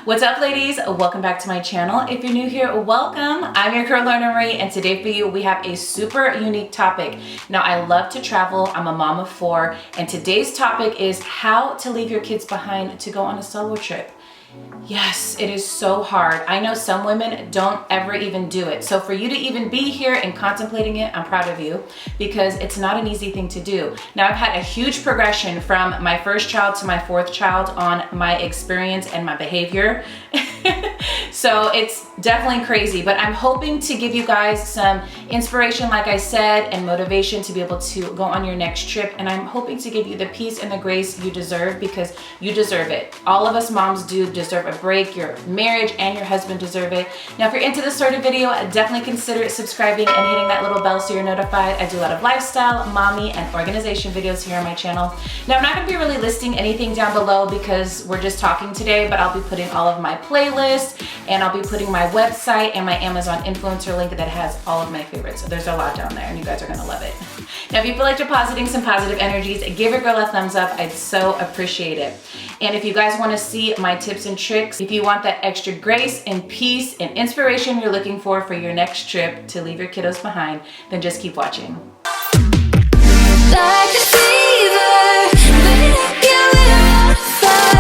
What's up, ladies? Welcome back to my channel. If you're new here, welcome. I'm your girl Lorna, and today for you we have a super unique topic. Now, I love to travel. I'm a mom of 4, and today's topic is how to leave your kids behind to go on a solo trip. Yes, it is so hard. I know some women don't ever even do it. So for you to even be here and contemplating it, I'm proud of you, because it's not an easy thing to do. Now, I've had a huge progression from my first child to my 4th child on my experience and my behavior. So it's definitely crazy, but I'm hoping to give you guys some inspiration, like I said, and motivation to be able to go on your next trip. And I'm hoping to give you the peace and the grace you deserve, because you deserve it. All of us moms do deserve a break. Your marriage and your husband deserve it. Now, if you're into this sort of video, definitely consider subscribing and hitting that little bell so you're notified. I do a lot of lifestyle, mommy, and organization videos here on my channel. Now, I'm not going to be really listing anything down below because we're just talking today, but I'll be putting all of my playlists, and I'll be putting my website and my Amazon influencer link that has all of my favorites. So there's a lot down there, and you guys are going to love it. Now, if you feel like depositing some positive energies, give your girl a thumbs up. I'd so appreciate it. And if you guys want to see my tips and tricks, if you want that extra grace and peace and inspiration you're looking for your next trip to leave your kiddos behind, then just keep watching. Like a fever, baby, you will fly.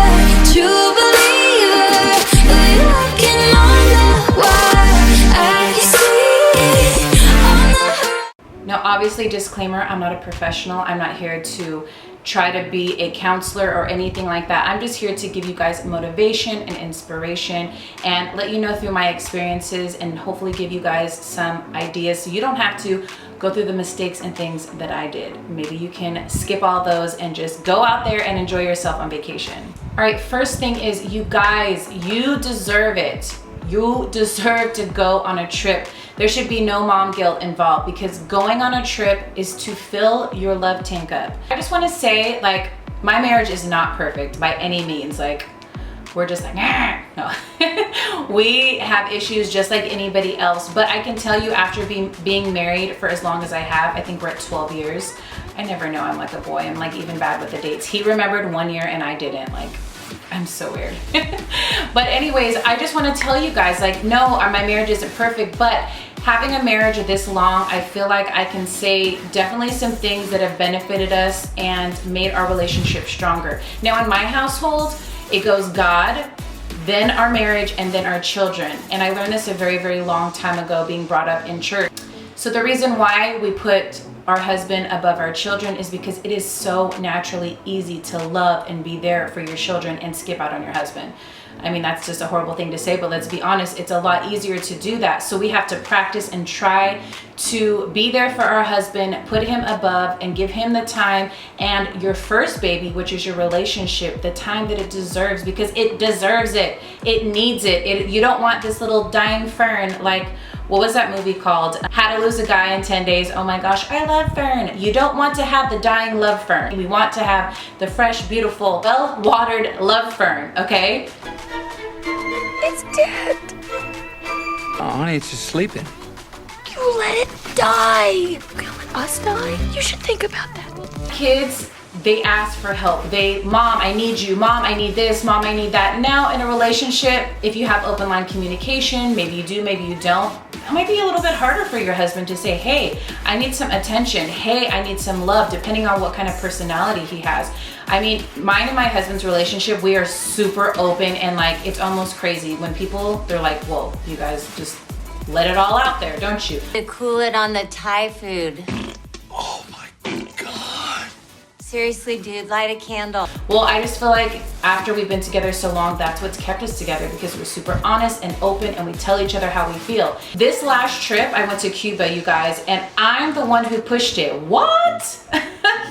True believer, we walking on the wire. I can see on the... Now, obviously, disclaimer, I'm not a professional. I'm not here to try to be a counselor or anything like that. I'm just here to give you guys motivation and inspiration and let you know through my experiences, and hopefully give you guys some ideas so you don't have to go through the mistakes and things that I did. Maybe you can skip all those and just go out there and enjoy yourself on vacation. All right, first thing is, you guys, you deserve it. You deserve to go on a trip. There should be no mom guilt involved, because going on a trip is to fill your love tank up. I just want to say, like, my marriage is not perfect by any means. Like, we're just like, no. We have issues just like anybody else, but I can tell you, after being married for as long as I have, I think we're at 12 years, I never know. I'm like a boy. I'm like even bad with the dates. He remembered 1 year and I didn't. Like, I'm so weird. But anyways, I just want to tell you guys, like, no, my marriage isn't perfect, but having a marriage this long, I feel like I can say definitely some things that have benefited us and made our relationship stronger. Now, in my household, it goes God, then our marriage, and then our children. And I learned this a very, very long time ago, being brought up in church. So the reason why we put our husband above our children is because it is so naturally easy to love and be there for your children and skip out on your husband. I mean, that's just a horrible thing to say, but let's be honest, it's a lot easier to do that. So we have to practice and try to be there for our husband, put him above, and give him the time and your first baby, which is your relationship, the time that it deserves, because it deserves it. It needs it. You don't want this little dying fern, like, what was that movie called? How to Lose a Guy in 10 Days. Oh my gosh, I love fern. You don't want to have the dying love fern. We want to have the fresh, beautiful, well-watered love fern, okay? It's dead. Oh, honey, it's just sleeping. You let it die. You gonna let us die? You should think about that. Kids, they ask for help. Mom, I need you. Mom, I need this. Mom, I need that. Now, in a relationship, if you have open line communication, maybe you do, maybe you don't, it might be a little bit harder for your husband to say, hey, I need some attention. Hey, I need some love, depending on what kind of personality he has. I mean, mine and my husband's relationship, we are super open, and like, it's almost crazy when people, they're like, whoa, you guys just let it all out there, don't you? To cool it on the Thai food. Oh my God. Seriously, dude, light a candle. Well, I just feel like after we've been together so long, that's what's kept us together, because we're super honest and open, and we tell each other how we feel. This last trip, I went to Cuba, you guys, and I'm the one who pushed it. What?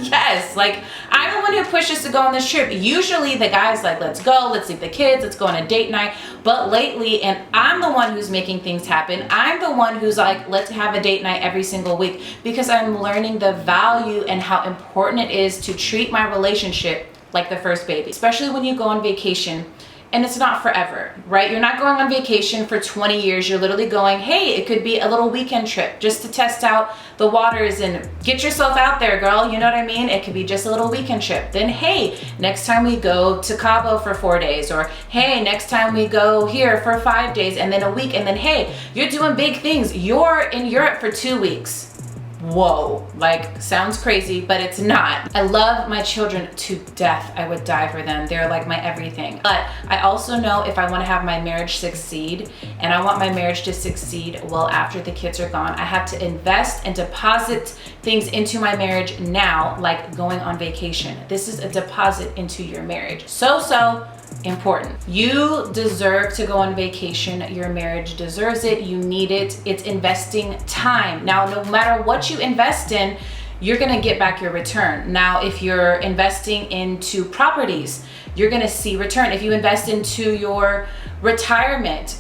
Yes, like, I'm the one who pushed us to go on this trip. Usually the guy's like, let's go, let's leave the kids, let's go on a date night. But lately, and I'm the one who's making things happen, I'm the one who's like, let's have a date night every single week, because I'm learning the value and how important it is to treat my relationship like the first baby. Especially when you go on vacation, and it's not forever, right? You're not going on vacation for 20 years. You're literally going, hey, it could be a little weekend trip just to test out the waters and get yourself out there, girl. You know what I mean? It could be just a little weekend trip. Then, hey, next time we go to Cabo for 4 days, or hey, next time we go here for 5 days, and then a week, and then hey, you're doing big things. You're in Europe for 2 weeks. Whoa, like sounds crazy, but it's not. I love my children to death. I would die for them. They're like my everything. But I also know if I want to have my marriage succeed, and I want my marriage to succeed well after the kids are gone, I have to invest and deposit things into my marriage now, like going on vacation. This is a deposit into your marriage. So important. You deserve to go on vacation. Your marriage deserves it. You need it. It's investing time. Now, no matter what you invest in, you're going to get back your return. Now, if you're investing into properties, you're going to see return. If you invest into your retirement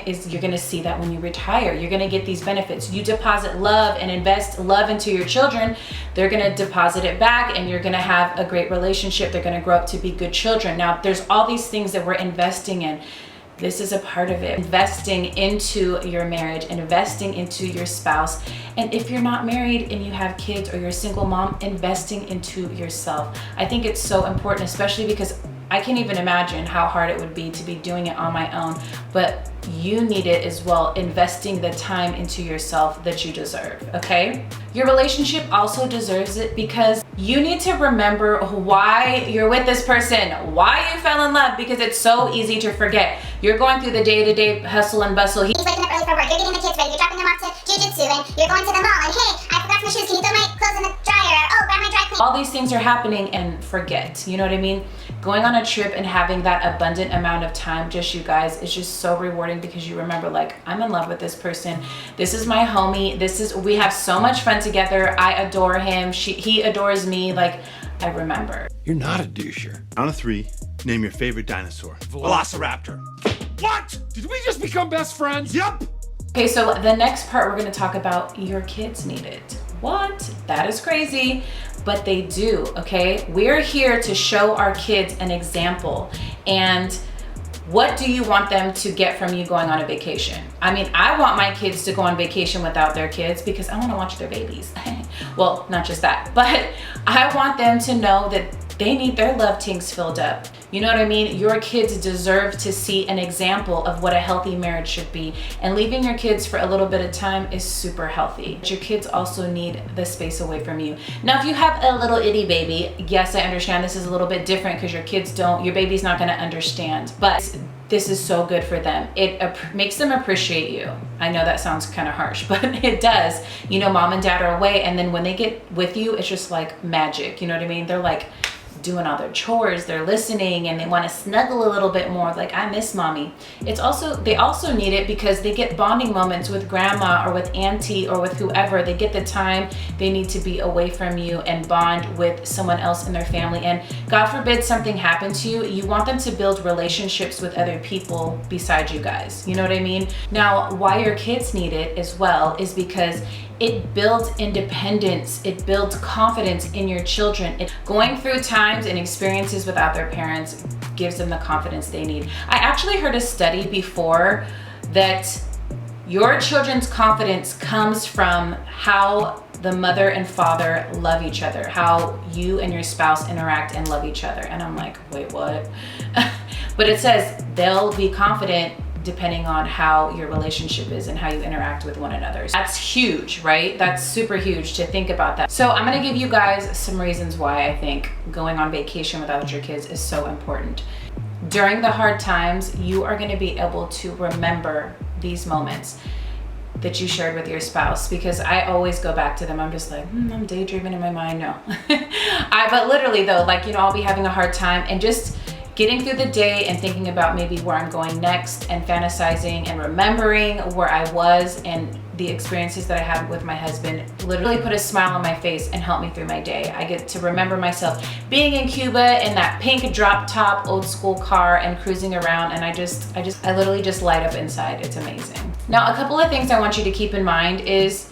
is, you're going to see that when you retire, you're going to get these benefits. You deposit love and invest love into your children, they're going to deposit it back, and you're going to have a great relationship. They're going to grow up to be good children. Now, there's all these things that we're investing in. This is a part of it. Investing into your marriage, investing into your spouse. And if you're not married and you have kids, or you're a single mom, investing into yourself. I think it's so important, especially because I can't even imagine how hard it would be to be doing it on my own, but you need it as well, investing the time into yourself that you deserve, okay? Your relationship also deserves it, because you need to remember why you're with this person, why you fell in love, because it's so easy to forget. You're going through the day-to-day hustle and bustle. He's waking up early for work, you're getting the kids ready, you're dropping them off to jiu-jitsu, and you're going to the mall, and hey, I forgot my shoes, can you throw my clothes in the dryer? Oh, grab my dry cleaner. All these things are happening, and forget, you know what I mean? Going on a trip and having that abundant amount of time, just you guys, is just so rewarding, because you remember, like, I'm in love with this person. This is my homie. We have so much fun together. I adore him. He adores me. Like, I remember. You're not a doucher. On a 3, name your favorite dinosaur. Velociraptor. What? Did we just become best friends? Yup! Okay, so the next part, we're going to talk about your kids need it. What? That is crazy, but they do, okay? We're here to show our kids an example. And what do you want them to get from you going on a vacation? I mean, I want my kids to go on vacation without their kids, because I want to watch their babies. Well, not just that, but I want them to know that they need their love tanks filled up. You know what I mean? Your kids deserve to see an example of what a healthy marriage should be. And leaving your kids for a little bit of time is super healthy. But your kids also need the space away from you. Now, if you have a little itty baby, yes, I understand this is a little bit different, because your baby's not gonna understand. But this is so good for them. It makes them appreciate you. I know that sounds kind of harsh, but it does. You know, mom and dad are away, and then when they get with you, it's just like magic. You know what I mean? They're like doing all their chores, they're listening, and they want to snuggle a little bit more, like, I miss mommy. They also need it because they get bonding moments with grandma or with auntie or with whoever. They get the time they need to be away from you and bond with someone else in their family. And God forbid something happened to you, you want them to build relationships with other people besides you guys. You know what I mean? Now, why your kids need it as well is because it builds independence. It builds confidence in your children. Going through times and experiences without their parents gives them the confidence they need. I actually heard a study before that your children's confidence comes from how the mother and father love each other, how you and your spouse interact and love each other. And I'm like, wait, what? But it says they'll be confident depending on how your relationship is and how you interact with one another. That's huge, right? That's super huge to think about that. So I'm gonna give you guys some reasons why I think going on vacation without your kids is so important. During the hard times, you are gonna be able to remember these moments that you shared with your spouse, because I always go back to them. I'm just like, I'm daydreaming in my mind. No. But literally though, like, you know, I'll be having a hard time and just getting through the day and thinking about maybe where I'm going next and fantasizing and remembering where I was and the experiences that I had with my husband literally put a smile on my face and help me through my day. I get to remember myself being in Cuba in that pink drop top old school car and cruising around, and I literally just light up inside. It's amazing. Now, a couple of things I want you to keep in mind is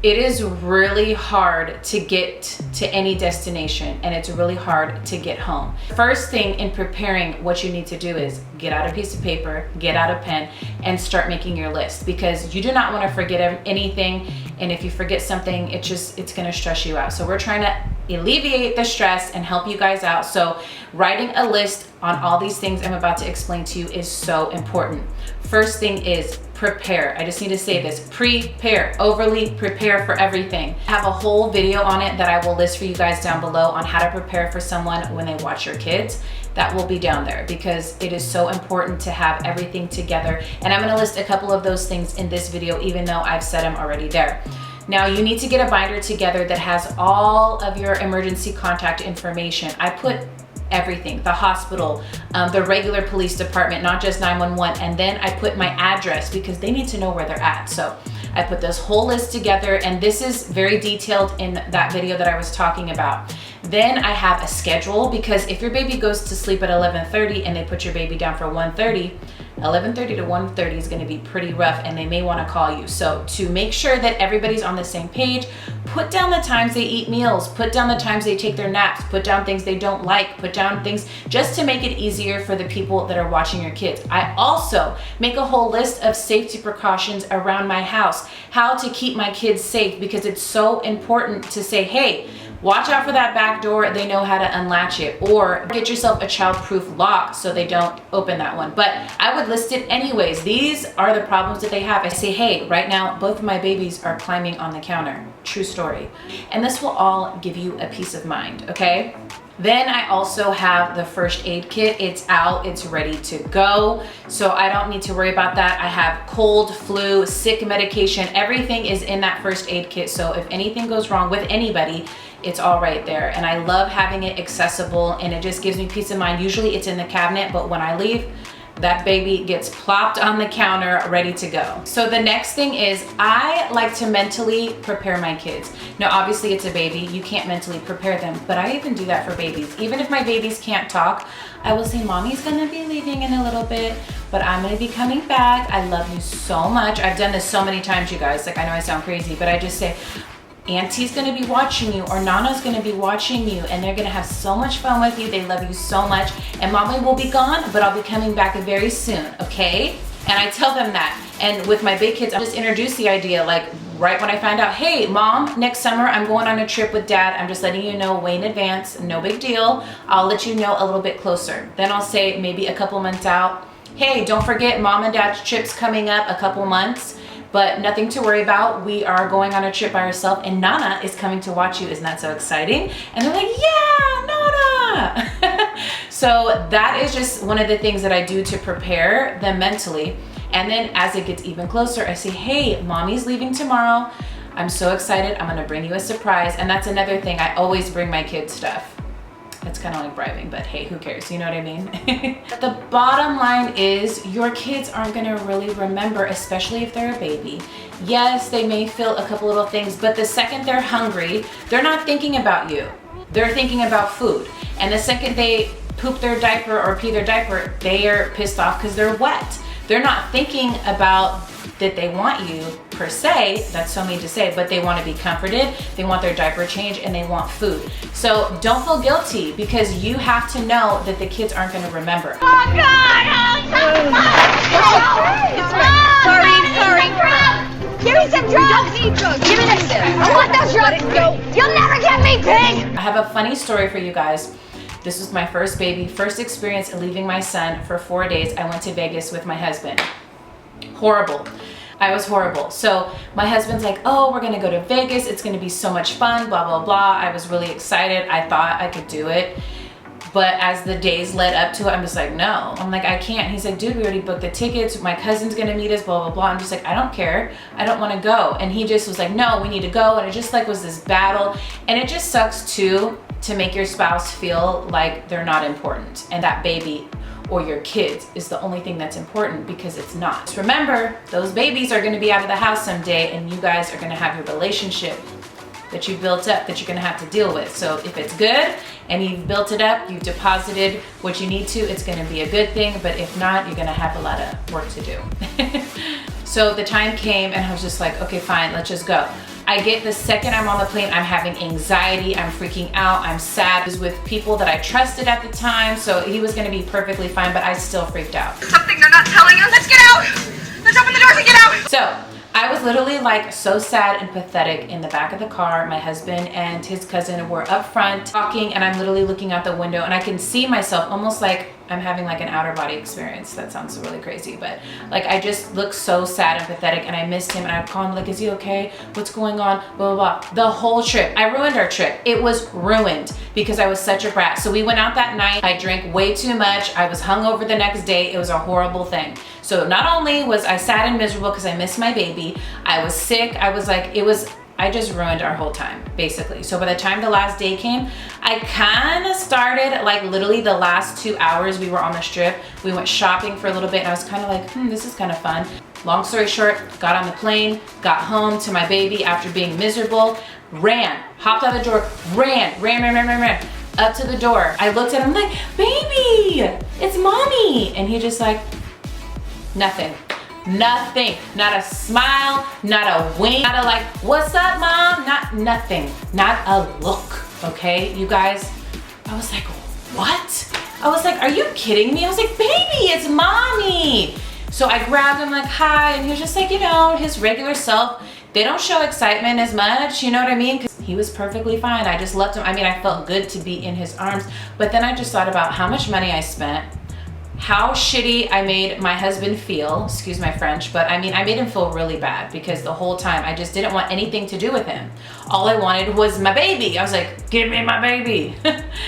It is really hard to get to any destination, and it's really hard to get home. First thing in preparing, what you need to do is get out a piece of paper, get out a pen, and start making your list, because you do not want to forget anything. And if you forget something, it's gonna stress you out. So we're trying to alleviate the stress and help you guys out. So writing a list on all these things I'm about to explain to you is so important. First thing is prepare. I just need to say this: prepare, overly prepare for everything. I have a whole video on it that I will list for you guys down below on how to prepare for someone when they watch your kids. That will be down there, because it is so important to have everything together. And I'm gonna list a couple of those things in this video, even though I've said them already there. Now you need to get a binder together that has all of your emergency contact information. I put everything, the hospital, the regular police department, not just 911. And then I put my address, because they need to know where they're at. So I put this whole list together, and this is very detailed in that video that I was talking about. Then I have a schedule, because if your baby goes to sleep at 11:30 and they put your baby down for 1:30, 11:30 to 1:30 is gonna be pretty rough, and they may wanna call you. So to make sure that everybody's on the same page, put down the times they eat meals, put down the times they take their naps, put down things they don't like, put down things just to make it easier for the people that are watching your kids. I also make a whole list of safety precautions around my house, how to keep my kids safe, because it's so important to say, hey, watch out for that back door. They know how to unlatch it. Or get yourself a child-proof lock so they don't open that one. But I would list it anyways. These are the problems that they have. I say, hey, right now, both of my babies are climbing on the counter. True story. And this will all give you a peace of mind, okay? Then I also have the first aid kit. It's out, it's ready to go. So I don't need to worry about that. I have cold, flu, sick medication. Everything is in that first aid kit. So if anything goes wrong with anybody, it's all right there. And I love having it accessible, and it just gives me peace of mind. Usually it's in the cabinet, but when I leave, that baby gets plopped on the counter, ready to go. So the next thing is, I like to mentally prepare my kids. Now, obviously it's a baby, you can't mentally prepare them, but I even do that for babies. Even if my babies can't talk, I will say, mommy's gonna be leaving in a little bit, but I'm gonna be coming back. I love you so much. I've done this so many times, you guys. Like, I know I sound crazy, but I just say, Auntie's gonna be watching you, or Nana's gonna be watching you, and they're gonna have so much fun with you. They love you so much, and Mommy will be gone, but I'll be coming back very soon, okay? And I tell them that. And with my big kids, I just introduce the idea, like right when I find out, hey, Mom, next summer I'm going on a trip with Dad. I'm just letting you know way in advance, no big deal. I'll let you know a little bit closer. Then I'll say maybe a couple months out, hey, don't forget Mom and Dad's trip's coming up a couple months. But nothing to worry about. We are going on a trip by ourselves, and Nana is coming to watch you. Isn't that so exciting? And they're like, yeah, Nana. So that is just one of the things that I do to prepare them mentally. And then as it gets even closer, I say, hey, Mommy's leaving tomorrow. I'm so excited. I'm gonna bring you a surprise. And that's another thing. I always bring my kids stuff. It's kind of like bribing, but hey, who cares? You know what I mean? The bottom line is, your kids aren't gonna really remember, especially if they're a baby. Yes, they may feel a couple little things, but the second they're hungry, they're not thinking about you. They're thinking about food. And the second they poop their diaper or pee their diaper, they are pissed off because they're wet. They're not thinking about that they want you per se, that's so mean to say, but they want to be comforted, they want their diaper changed, and they want food. So don't feel guilty, because you have to know that the kids aren't going to remember. Oh God! Sorry. Give me some drugs. You don't need drugs. Give me this. I want those drugs. Let it go. You'll never get me, pig. I have a funny story for you guys. This was my first baby, first experience leaving my son for 4 days. I went to Vegas with my husband. Horrible. I was horrible. So my husband's like, oh, we're gonna go to Vegas. It's gonna be so much fun, blah, blah, blah. I was really excited. I thought I could do it. But as the days led up to it, I'm just like, no. I'm like, I can't. He's like, dude, we already booked the tickets. My cousin's gonna meet us, blah, blah, blah. I'm just like, I don't care. I don't wanna go. And he just was like, no, we need to go. And it just like was this battle. And it just sucks too, to make your spouse feel like they're not important. And that baby or your kids is the only thing that's important, because it's not. Just remember, those babies are gonna be out of the house someday, and you guys are gonna have your relationship that you built up that you're gonna have to deal with. So if it's good and you've built it up, you've deposited what you need to, it's gonna be a good thing. But if not, you're gonna have a lot of work to do. So the time came and I was just like, okay, fine, let's just go. I get the second I'm on the plane, I'm having anxiety, I'm freaking out, I'm sad. It was with people that I trusted at the time, so he was gonna be perfectly fine, but I still freaked out. Something they're not telling us. Let's get out. Let's open the doors and get out. So I was literally like so sad and pathetic in the back of the car. My husband and his cousin were up front talking, and I'm literally looking out the window, and I can see myself almost like I'm having like an outer body experience. That sounds really crazy, but like I just look so sad and pathetic, and I missed him, and I'd call him like, is he okay? What's going on? Blah, blah, blah. The whole trip. I ruined our trip. It was ruined because I was such a brat. So we went out that night. I drank way too much. I was hungover the next day. It was a horrible thing. So not only was I sad and miserable because I missed my baby, I was sick. I was like, I just ruined our whole time, basically. So by the time the last day came, I kind of started, like literally the last 2 hours we were on the strip, we went shopping for a little bit, and I was kind of like, this is kind of fun. Long story short, got on the plane, got home to my baby after being miserable, hopped out the door, ran up to the door. I looked at him like, baby, it's mommy. And he just like, nothing. Nothing, not a smile, not a wink, not a like, what's up, mom? Nothing, not a look, okay, you guys? I was like, what? I was like, are you kidding me? I was like, baby, it's mommy. So I grabbed him like, hi, and he was just like, you know, his regular self. They don't show excitement as much, you know what I mean? 'Cause he was perfectly fine. I just left him. I mean, I felt good to be in his arms, but then I just thought about how much money I spent, how shitty I made my husband feel, excuse my French, but I mean, I made him feel really bad because the whole time I just didn't want anything to do with him. All I wanted was my baby. I was like, give me my baby.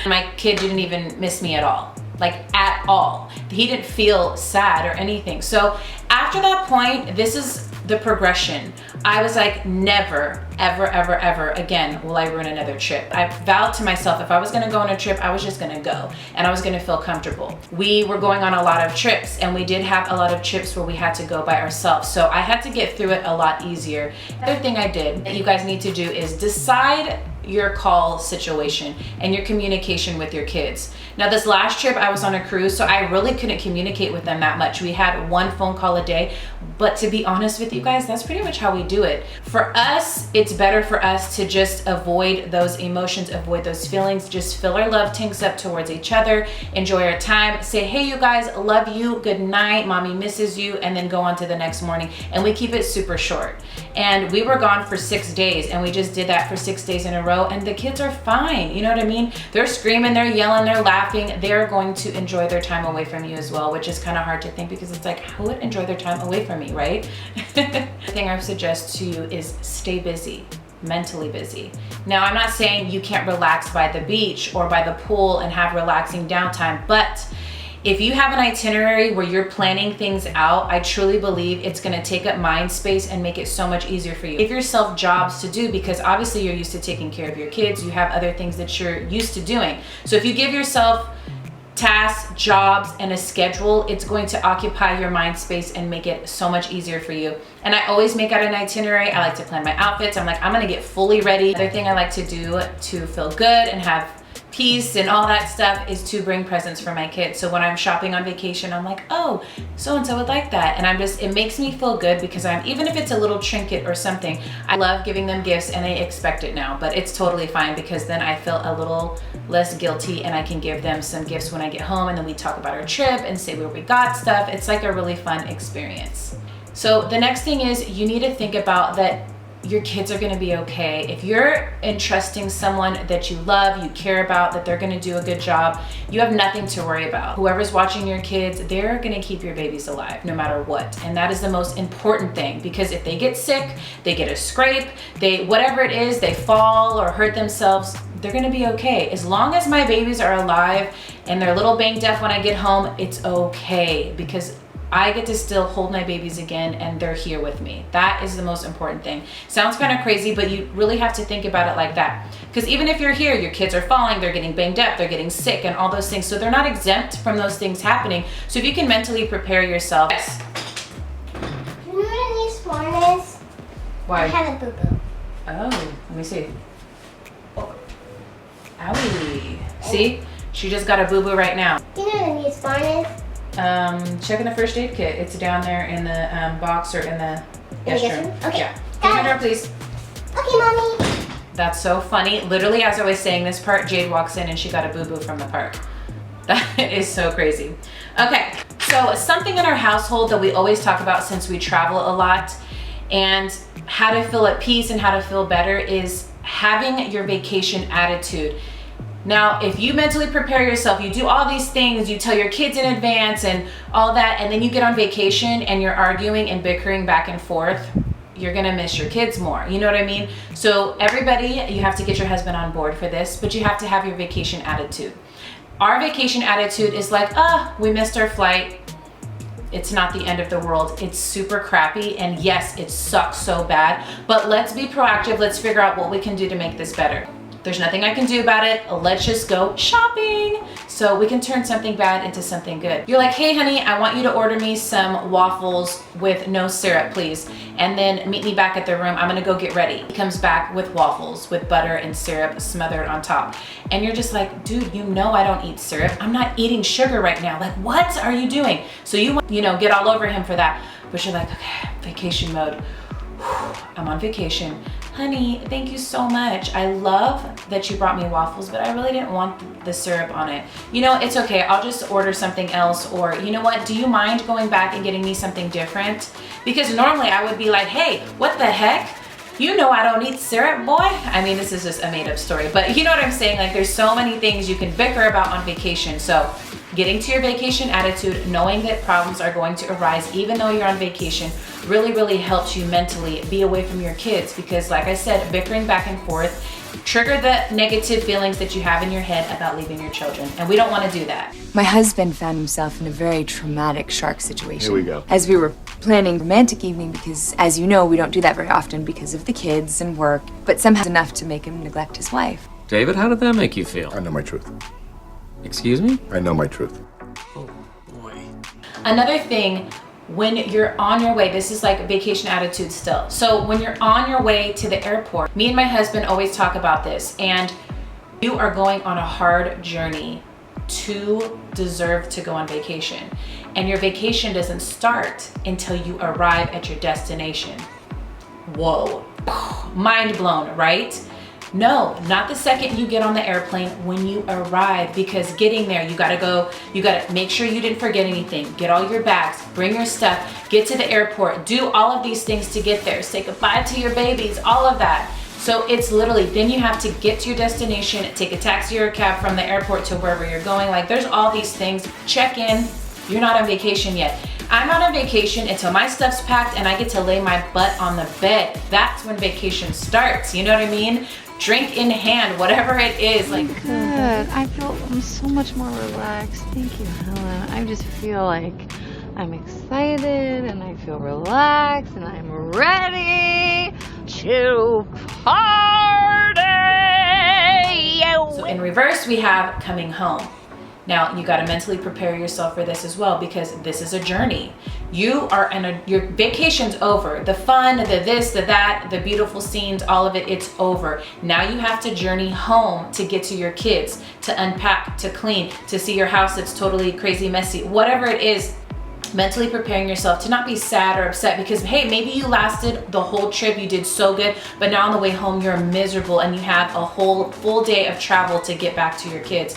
My kid didn't even miss me at all, like at all. He didn't feel sad or anything. So after that point, this is the progression. I was like, never, ever, ever, ever again will I ruin another trip. I vowed to myself if I was gonna go on a trip, I was just gonna go and I was gonna feel comfortable. We were going on a lot of trips, and we did have a lot of trips where we had to go by ourselves. So I had to get through it a lot easier. The other thing I did that you guys need to do is decide your call situation and your communication with your kids. Now this last trip I was on a cruise, so I really couldn't communicate with them that much. We had one phone call a day, but to be honest with you guys, that's pretty much how we do it. For us, it's better for us to just avoid those emotions, avoid those feelings, just fill our love tanks up towards each other, enjoy our time, say, hey you guys, love you, good night, mommy misses you, and then go on to the next morning. And we keep it super short. And we were gone for 6 days, and we just did that for 6 days in a row, and the kids are fine, you know what I mean? They're screaming, they're yelling, they're laughing, they're going to enjoy their time away from you as well, which is kind of hard to think because it's like, who would enjoy their time away from me, right? The thing I would suggest to you is stay busy, mentally busy. Now, I'm not saying you can't relax by the beach or by the pool and have relaxing downtime, but if you have an itinerary where you're planning things out, I truly believe it's gonna take up mind space and make it so much easier for you. Give yourself jobs to do because obviously you're used to taking care of your kids, you have other things that you're used to doing. So if you give yourself tasks, jobs, and a schedule, it's going to occupy your mind space and make it so much easier for you. And I always make out an itinerary. I like to plan my outfits. I'm like, I'm gonna get fully ready. Another thing I like to do to feel good and have peace and all that stuff is to bring presents for my kids. So when I'm shopping on vacation, I'm like, oh, so-and-so would like that. And it makes me feel good because even if it's a little trinket or something, I love giving them gifts and they expect it now, but it's totally fine because then I feel a little less guilty and I can give them some gifts when I get home, and then we talk about our trip and say where we got stuff. It's like a really fun experience. So the next thing is you need to think about that your kids are gonna be okay. If you're entrusting someone that you love, you care about, that they're gonna do a good job, you have nothing to worry about. Whoever's watching your kids, they're gonna keep your babies alive no matter what. And that is the most important thing, because if they get sick, they get a scrape, whatever it is, they fall or hurt themselves, they're gonna be okay. As long as my babies are alive and they're a little banged up when I get home, it's okay, because I get to still hold my babies again and they're here with me. That is the most important thing. Sounds kind of crazy, but you really have to think about it like that. Because even if you're here, your kids are falling, they're getting banged up, they're getting sick and all those things. So they're not exempt from those things happening. So if you can mentally prepare yourself. Yes. Do you know what a newborn is? Why? I had a boo-boo. Oh, let me see. Oh. Owie. See? She just got a boo-boo right now. Do you know what a newborn is? Check in the first aid kit. It's down there in the box or in the guest room. Okay. Yeah. Give it her, please. Okay. Mommy. That's so funny. Literally, as I was saying this part, Jade walks in and she got a boo-boo from the park. That is so crazy. Okay, so something in our household that we always talk about since we travel a lot and how to feel at peace and how to feel better is having your vacation attitude. Now, if you mentally prepare yourself, you do all these things, you tell your kids in advance and all that, and then you get on vacation and you're arguing and bickering back and forth, you're gonna miss your kids more. You know what I mean? So everybody, you have to get your husband on board for this, but you have to have your vacation attitude. Our vacation attitude is like, we missed our flight. It's not the end of the world. It's super crappy, and yes, it sucks so bad, but let's be proactive. Let's figure out what we can do to make this better. There's nothing I can do about it. Let's just go shopping so we can turn something bad into something good. You're like, hey honey, I want you to order me some waffles with no syrup, please. And then meet me back at the room. I'm gonna go get ready. He comes back with waffles with butter and syrup smothered on top. And you're just like, dude, you know I don't eat syrup. I'm not eating sugar right now. Like, what are you doing? So you get all over him for that. But you're like, okay, vacation mode. I'm on vacation. Honey, thank you so much. I love that you brought me waffles, but I really didn't want the syrup on it. You know, it's okay. I'll just order something else. Or you know what? Do you mind going back and getting me something different? Because normally I would be like, hey, what the heck? You know I don't eat syrup, boy. I mean, this is just a made up story, but you know what I'm saying? Like, there's so many things you can bicker about on vacation. So getting to your vacation attitude, knowing that problems are going to arise even though you're on vacation, really helps you mentally be away from your kids, because like I said, bickering back and forth trigger the negative feelings that you have in your head about leaving your children, and we don't want to do that. My husband found himself in a very traumatic shark situation. Here we go. As we were planning a romantic evening, because as you know, we don't do that very often because of the kids and work, but somehow enough to make him neglect his wife. David, how did that make you feel? I know my truth. Excuse me? I know my truth. Oh, boy. Another thing, when you're on your way, this is like vacation attitude still. So when you're on your way to the airport, me and my husband always talk about this, and you are going on a hard journey to deserve to go on vacation. And your vacation doesn't start until you arrive at your destination. Whoa, mind blown, right? No, not the second you get on the airplane, when you arrive, because getting there, you gotta make sure you didn't forget anything, get all your bags, bring your stuff, get to the airport, do all of these things to get there, say goodbye to your babies, all of that. So it's literally, then you have to get to your destination, take a taxi or a cab from the airport to wherever you're going. Like, there's all these things. Check in. You're not on vacation yet. I'm not on vacation until my stuff's packed and I get to lay my butt on the bed. That's when vacation starts. You know what I mean? Drink in hand, whatever it is. Like, good. I'm so much more relaxed. Thank you, Helen. I just feel like I'm excited and I feel relaxed and I'm ready to party. So in reverse, we have coming home. Now, you got to mentally prepare yourself for this as well, because this is a journey. You are your vacation's over. The fun, the this, the that, the beautiful scenes, all of it, it's over. Now you have to journey home to get to your kids, to unpack, to clean, to see your house that's totally crazy messy, whatever it is. Mentally preparing yourself to not be sad or upset because, hey, maybe you lasted the whole trip, you did so good, but now on the way home you're miserable and you have a whole full day of travel to get back to your kids.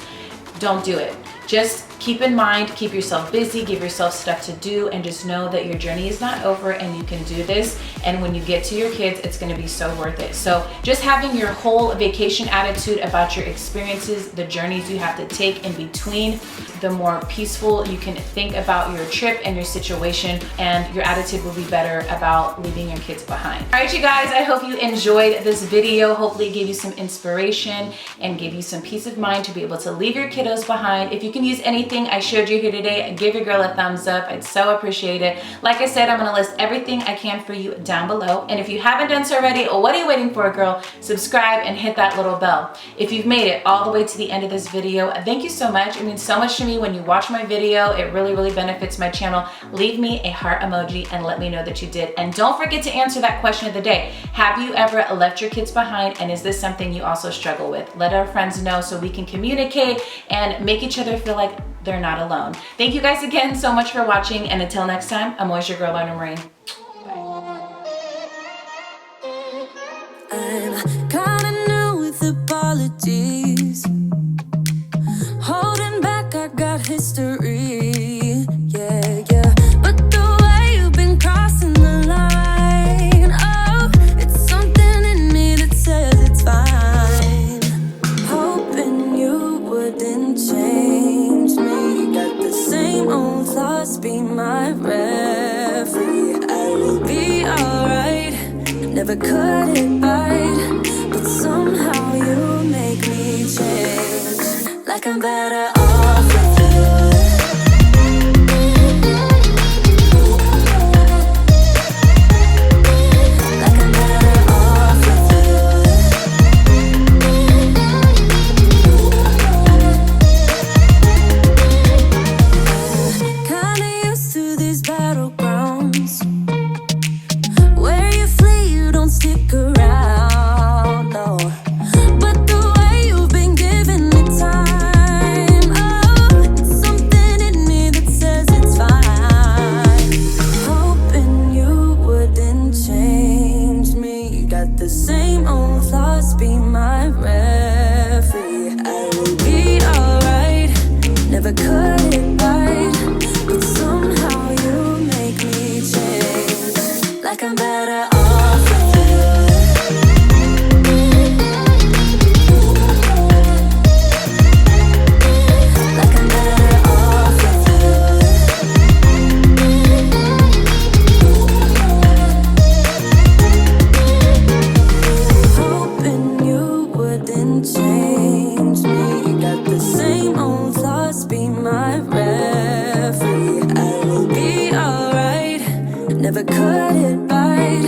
Don't do it. Just keep in mind, keep yourself busy, give yourself stuff to do, and just know that your journey is not over and you can do this. And when you get to your kids, it's gonna be so worth it. So just having your whole vacation attitude about your experiences, the journeys you have to take in between, the more peaceful you can think about your trip and your situation, and your attitude will be better about leaving your kids behind. All right, you guys, I hope you enjoyed this video. Hopefully it gave you some inspiration and gave you some peace of mind to be able to leave your kiddos behind. If you can use anything I showed you here today, give your girl a thumbs up. I'd so appreciate it. Like I said, I'm gonna list everything I can for you down below. And if you haven't done so already, what are you waiting for, girl? Subscribe and hit that little bell. If you've made it all the way to the end of this video, thank you so much. It means so much to me when you watch my video. It really benefits my channel. Leave me a heart emoji and let me know that you did. And don't forget to answer that question of the day. Have you ever left your kids behind, and is this something you also struggle with? Let our friends know so we can communicate and make each other feel like they're not alone. Thank you guys again so much for watching, and until next time, I'm always your girl, Lorna. Bye. I'm kinda new with apologies. Holding back, I got history. Yeah, yeah. But the way you've been crossing the line, oh, it's something in me that says it's fine. Hoping you wouldn't change me. Got the same old thoughts, be my referee. I will be alright. Never cut it right, but somehow you make me change. Like I'm better off with you. Like I'm better off with you. Kinda used to these battlegrounds where you flee, you don't stick around, no. But the way you've been giving me time, oh, it's something in me that says it's fine. Hoping you wouldn't change me. You got the same old thoughts, be my referee. I will be alright, never cut it right, but somehow you make me change. Like I'm better off with you. Like I'm better off with you. Hoping you wouldn't change me. You got the same old thoughts, be my referee. I will be alright, never cut it right,